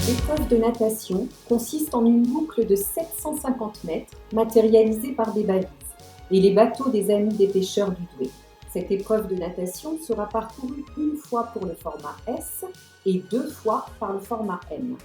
L'épreuve de natation consiste en une boucle de 750 mètres matérialisée par des balises et les bateaux des Amis des pêcheurs du Douai. Cette épreuve de natation sera parcourue une fois pour le format S et 2 fois par le format M.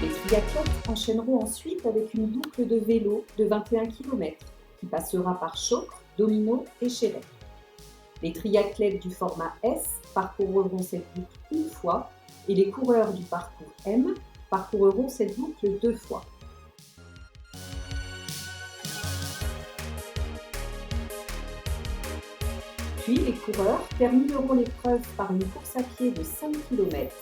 Les triathlètes enchaîneront ensuite avec une boucle de vélo de 21 km qui passera par Chocre, Domino et Chéret. Les triathlètes du format S parcourront cette boucle une fois et les coureurs du parcours M parcourront cette boucle 2 fois. Puis les coureurs termineront l'épreuve par une course à pied de 5 km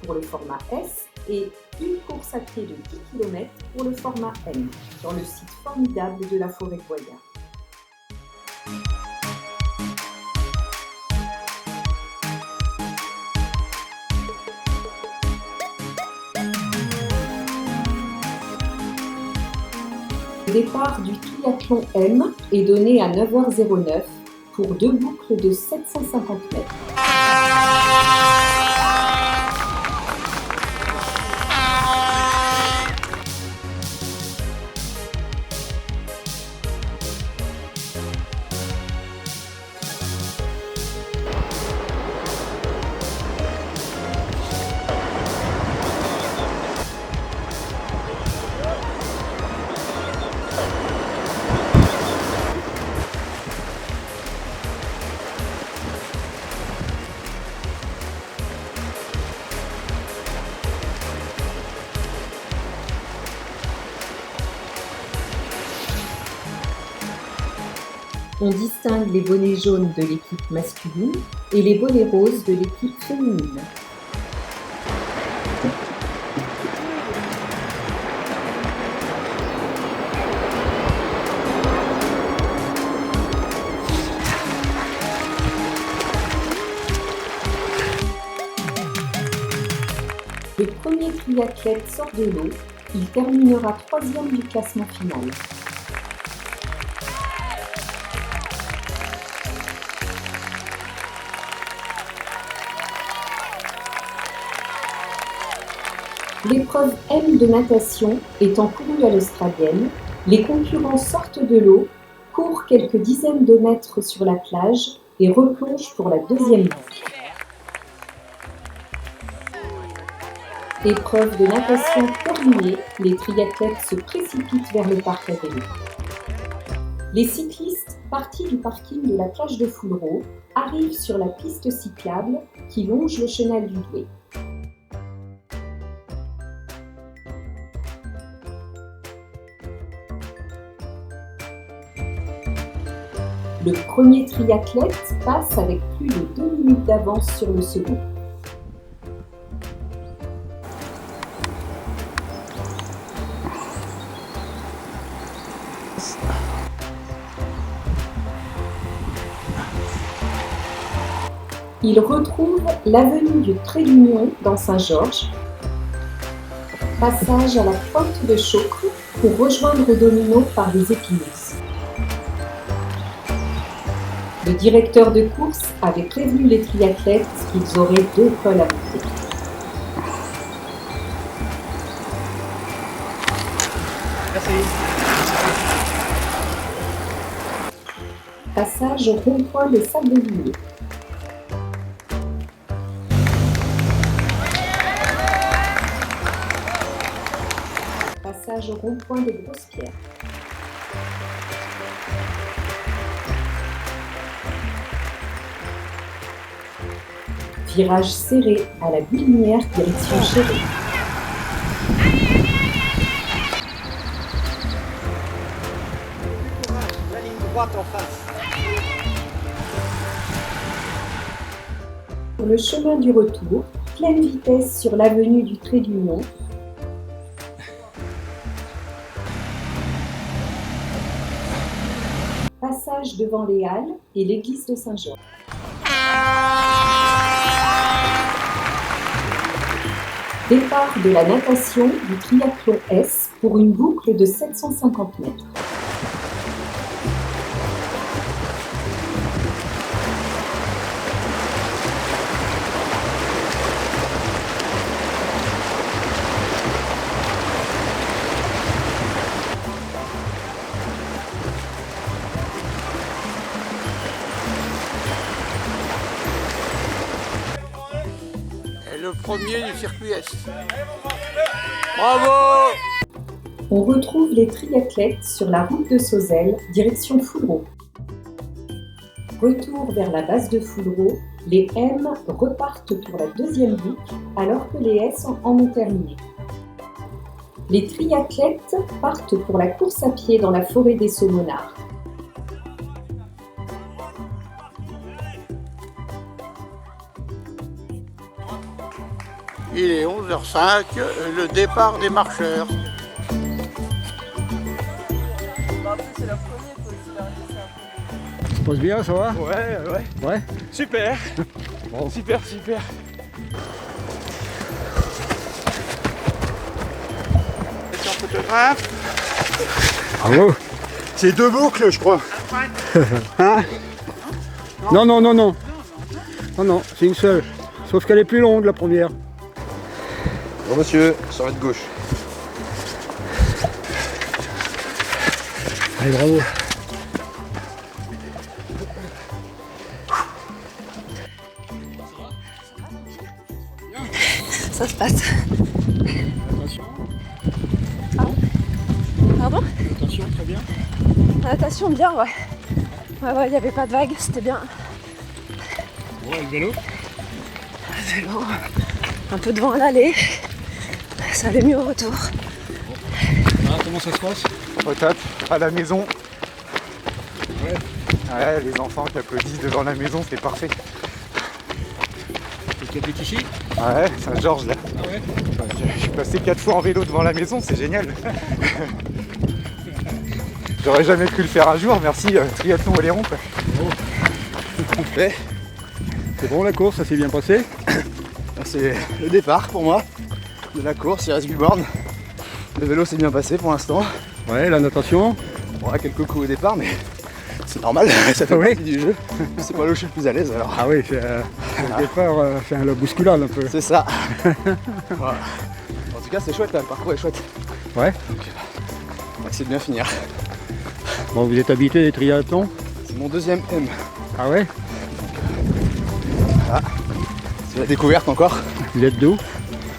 pour le format S et une course à pied de 10 km pour le format M, dans le site formidable de la forêt Boyard. Le départ du triathlon M est donné à 9h09 pour 2 boucles de 750 mètres. On distingue les bonnets jaunes de l'équipe masculine et les bonnets roses de l'équipe féminine. Le premier triathlète sort de l'eau, il terminera 3e du classement final. L'épreuve M de natation étant courue à l'australienne, les concurrents sortent de l'eau, courent quelques dizaines de mètres sur la plage et replongent pour la 2e manche. Épreuve de natation terminée, les triathlètes se précipitent vers le parc à vélo. Les cyclistes, partis du parking de la plage de Foulereau, arrivent sur la piste cyclable qui longe le chenal du Douai. Le premier triathlète passe avec plus de 2 minutes d'avance sur le second. Il retrouve l'avenue du Trait d'Union dans Saint-Georges. Passage à la pointe de Chocre pour rejoindre Domino par des épineuses. Le directeur de course avait prévenu les triathlètes qu'ils auraient 2 cols à monter. Merci. Passage au rond-point de Sablier. Passage au rond-point de Grosse-Pierre. Virage serré à la Bulinière, direction Chéret. La ligne droite en face. Sur le chemin du retour, pleine vitesse sur l'avenue du Trait d'Union. Passage devant les Halles et l'église de Saint-Georges. Départ de la natation du triathlon S pour une boucle de 750 mètres. premier du circuit Est. Bravo! On retrouve les triathlètes sur la route de Sauzelles, direction Foulreau. Retour vers la base de Foulreau, les M repartent pour la deuxième boucle alors que les S en ont terminé. Les triathlètes partent pour la course à pied dans la forêt des Saumonards. Il est 11h05, le départ des marcheurs. Ça se passe bien, ça va? Ouais. Super. Bon. Super. C'est un photographe. Bravo. C'est 2 boucles, je crois. Hein? Non, non, c'est une seule. Sauf qu'elle est plus longue, la première. Bon monsieur, sur votre gauche. Allez, bravo. Ça se passe. Attention. Pardon? Attention, très bien. Natation bien, ouais. Ouais, il n'y avait pas de vagues, c'était bien. Bon, avec le vélo. Vélo, un peu de vent à l'aller. Ça allait mieux au retour. Ah, comment ça se passe? Au top, à la maison. Ouais. Ouais, les enfants qui applaudissent devant la maison, c'est parfait. Tu habites ici? Ouais, Saint-Georges là. Ah ouais? Je suis passé 4 fois en vélo devant la maison, c'est génial. J'aurais jamais pu le faire un jour, merci Triathlon Oléron quoi. Ouais. C'est bon, la course, ça s'est bien passé? C'est le départ pour moi de la course, il reste 8 bornes. Le vélo s'est bien passé pour l'instant. Ouais, la natation. On a quelques coups au départ, mais c'est normal, ça fait Ouais. partie du jeu. C'est pas là où je suis le plus à l'aise alors. Ah oui, c'est le départ, c'est la bousculade un peu. C'est ça. Voilà. En tout cas, c'est chouette, là, le parcours est chouette. Ouais. On va essayer de bien finir. Bon, vous êtes habitué des triathlons? C'est mon deuxième M. Ah ouais? C'est la découverte encore. Vous êtes d'où?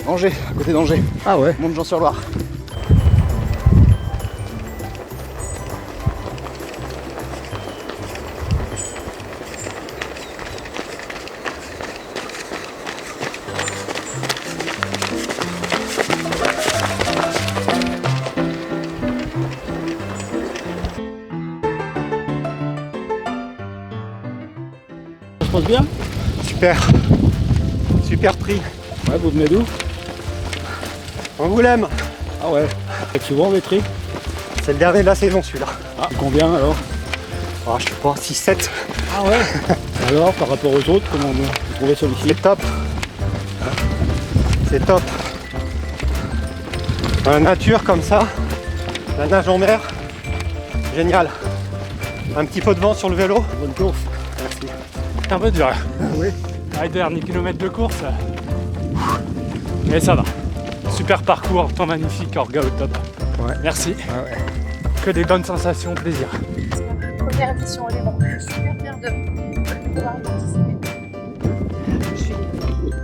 Angers, à côté d'Angers, Ah ouais. Mont-Jean-sur-Loire. Ça se passe bien? Super prix. Ouais, vous venez d'où? Angoulême, Ah ouais. Vous êtes souvent vétri? c'est le dernier de la saison celui-là. Ah, combien alors? Oh, je sais pas, 6-7. Ah ouais. Alors, par rapport aux autres, comment vous trouvez celui-ci? C'est top. C'est top. Dans la nature comme ça, la nage en mer, génial. Un petit peu de vent sur le vélo. Bonne course. Merci. C'est un peu dur. Oui. Les derniers kilomètres de course. Mais ça va. Super parcours, temps magnifique, orga au top. Ouais. Merci. Ah ouais. Que des bonnes sensations, plaisir. Première édition, elle est bon. Je suis super fière de pouvoir participer. Je suis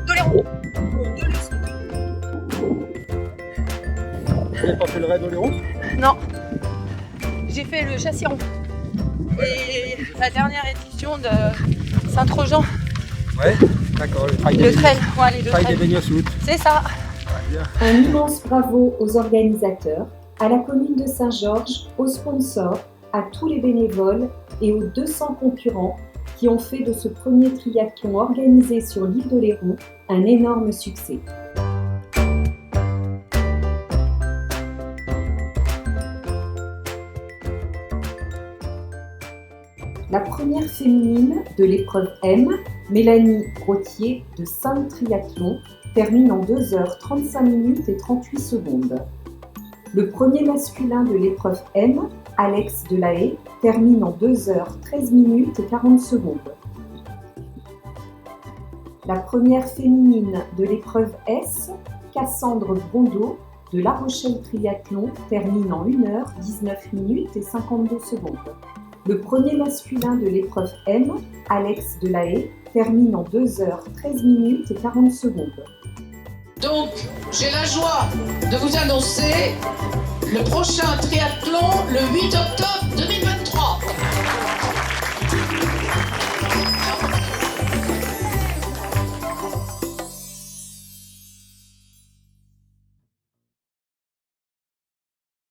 d'Oléron. Vous n'avez pas fait le raid Oléron? Non, j'ai fait le Châssis-Rond. Et la dernière édition de Saint-Trojan, Ouais. D'accord, le trail le trail, ouais, les deux des trails. Beignets-Soutes. C'est ça. Un immense bravo aux organisateurs, à la commune de Saint-Georges, aux sponsors, à tous les bénévoles et aux 200 concurrents qui ont fait de ce premier triathlon organisé sur l'île d'Oléron un énorme succès. La première féminine de l'épreuve M, Mélanie Rottier de Saint Triathlon, termine en 2h35 minutes et 38 secondes. Le premier masculin de l'épreuve M, Alex Delahaye, termine en 2h13 minutes et 40 secondes. La première féminine de l'épreuve S, Cassandre Brondeau de La Rochelle Triathlon, termine en 1h19 minutes et 52 secondes. Le premier masculin de l'épreuve M, Alex Delahaye, termine en 2h13 minutes et 40 secondes. Donc, j'ai la joie de vous annoncer le prochain triathlon le 8 octobre 2020.